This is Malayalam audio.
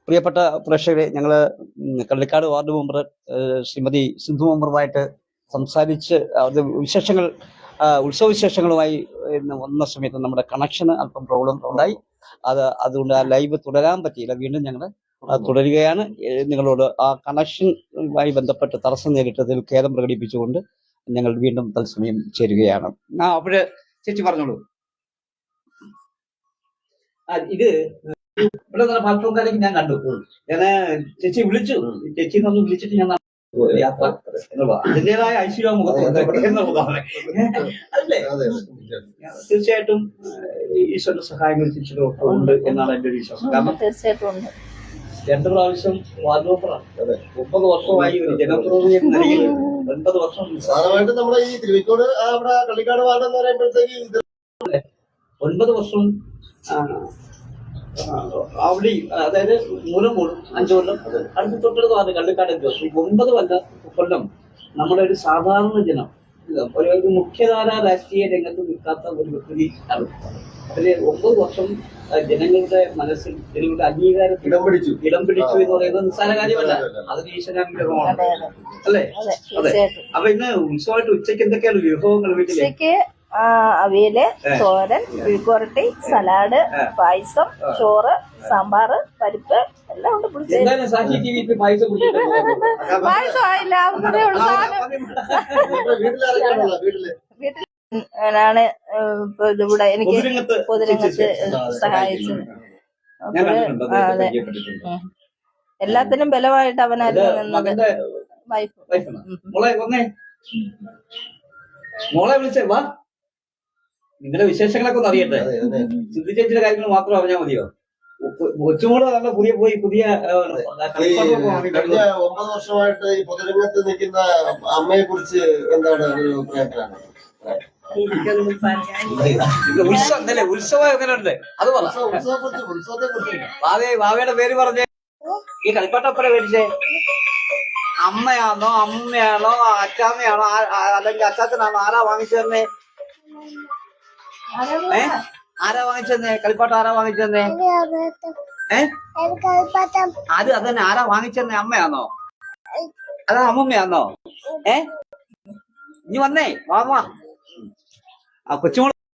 പ്രിയപ്പെട്ട പ്രേക്ഷകരെ, ഞങ്ങള് കള്ളിക്കാട് വാർഡ് മെമ്പർ ശ്രീമതി സിന്ധു മെമ്പറുമായിട്ട് സംസാരിച്ച് അവരുടെ വിശേഷങ്ങൾ, ഉത്സവ വിശേഷങ്ങളുമായി വന്ന സമയത്ത് നമ്മുടെ കണക്ഷന് അല്പം പ്രോബ്ലം ഉണ്ടായി. അതുകൊണ്ട് ആ ലൈവ് തുടരാൻ പറ്റിയില്ല. വീണ്ടും ഞങ്ങൾ തുടരുകയാണ്. നിങ്ങളോട് ആ കണക്ഷനുമായി ബന്ധപ്പെട്ട് തടസ്സം നേരിട്ടതിൽ ഖേദം പ്രകടിപ്പിച്ചുകൊണ്ട് ഞങ്ങൾ വീണ്ടും തത്സമയം ചേരുകയാണ്. അപ്പോഴ് ചേച്ചി പറഞ്ഞോളൂ. ഇത് ഇവിടെ നല്ല ഭക്ഷണക്കാരേക്ക് ഞാൻ കണ്ടു. ഞാന് ചേച്ചി വിളിച്ചു, ചേച്ചിന്ന് ഒന്ന് വിളിച്ചിട്ട് ഞാൻ യാത്ര എന്നുള്ളത് അതിൻ്റെതായ ഐശ്വര്യ മുഖത്തുണ്ട് അതല്ലേ. തീർച്ചയായിട്ടും ഈശ്വരന്റെ സഹായങ്ങൾ ചേച്ചിയുടെ ഉണ്ട് എന്നാണ് എന്റെ ഒരു വിശ്വാസം. കാരണം തീർച്ചയായിട്ടും 2 പ്രാവശ്യം വാർഡ് മെമ്പറാണ്. 9 വർഷമായി ഒരു ജനപ്രതിനിധി എന്ന നിലയിൽ 9 വർഷം സാധാരണ നമ്മുടെ ഈ തിരുവിക്കോട് അവിടെ കള്ളിക്കാട് വാർഡ് എന്ന് പറയുമ്പോഴത്തേക്ക് 9 വർഷം അവിടെ, അതായത് മൂലം 5 കൊല്ലം അടുത്ത് തൊട്ടടുത്ത് വാർഡ് കള്ളിക്കാട് 9 കൊല്ലം നമ്മുടെ ഒരു സാധാരണ ജനം, ഒരു മുഖ്യധാര രാഷ്ട്രീയ രംഗത്ത് നിൽക്കാത്ത ഒരു വ്യക്തി ആണ്. അതില് 9 വർഷം ജനങ്ങളുടെ മനസ്സിൽ, ജനങ്ങളുടെ അംഗീകാരത്തിൽ ഇടം പിടിച്ചു എന്ന് പറയുന്നത് നിസ്സാര കാര്യമല്ല. അതിന് ഈശ്വരാനുഗ്രഹമാണ് അല്ലേ? അതെ. അപ്പൊ ഇന്ന് ഉത്സവമായിട്ട് ഉച്ചയ്ക്ക് എന്തൊക്കെയാണ് വിഭവങ്ങൾ വീട്ടില്? അവിയല്, തോരൻ, വിഴുക്കുവരട്ടി, സലാഡ്, പായസം, ചോറ്, സാമ്പാറ്, പരിപ്പ് എല്ലാം ഉണ്ട്. പായസം ആയില്ല, വീട്ടിലാണ് ഇവിടെ എനിക്ക് പൊതുരംഗത്ത് സഹായിച്ചു. അതെ, എല്ലാത്തിനും ബലമായിട്ട് അവനായിരുന്നു നിന്നത്. മോളെ വിളിച്ചേ വാ, നിങ്ങളുടെ വിശേഷങ്ങളൊക്കെ ഒന്ന് അറിയട്ടെ. സിന്ധു ചേച്ചിയുടെ കാര്യങ്ങൾ മാത്രം അറിഞ്ഞാൽ മതിയോ? കൊച്ചുമോള് നല്ല പുതിയ 9 വർഷമായിട്ട് ഈ പൊതുരംഗത്ത് നിൽക്കുന്ന അമ്മയെ കുറിച്ച് എന്താണ് ഒരു അഭിപ്രായത്തിലാണ്? ഉത്സവം എങ്ങനെയുണ്ട് അത് പറ. ഭാവിയുടെ പേര് പറഞ്ഞേ. ഈ കളിപ്പാട്ടപ്പനെ മേടിച്ചേ അമ്മയാണോ, അമ്മയാണോ, അച്ചാമ്മയാണോ, അല്ലെങ്കിൽ അച്ചാച്ചനാണോ? ആരാ വാങ്ങിച്ചു തന്നെ? ആരാ വാങ്ങിച്ചെന്നേ? കളിപ്പാട്ടം ആരാ വാങ്ങിച്ചെന്നേ? അത് തന്നെ, ആരാ വാങ്ങിച്ചെന്നേ? അമ്മയാണോ അതാ അമ്മമ്മയാണോ? ഇനി വന്നേ വാ. ആ കൊച്ചുമോൾ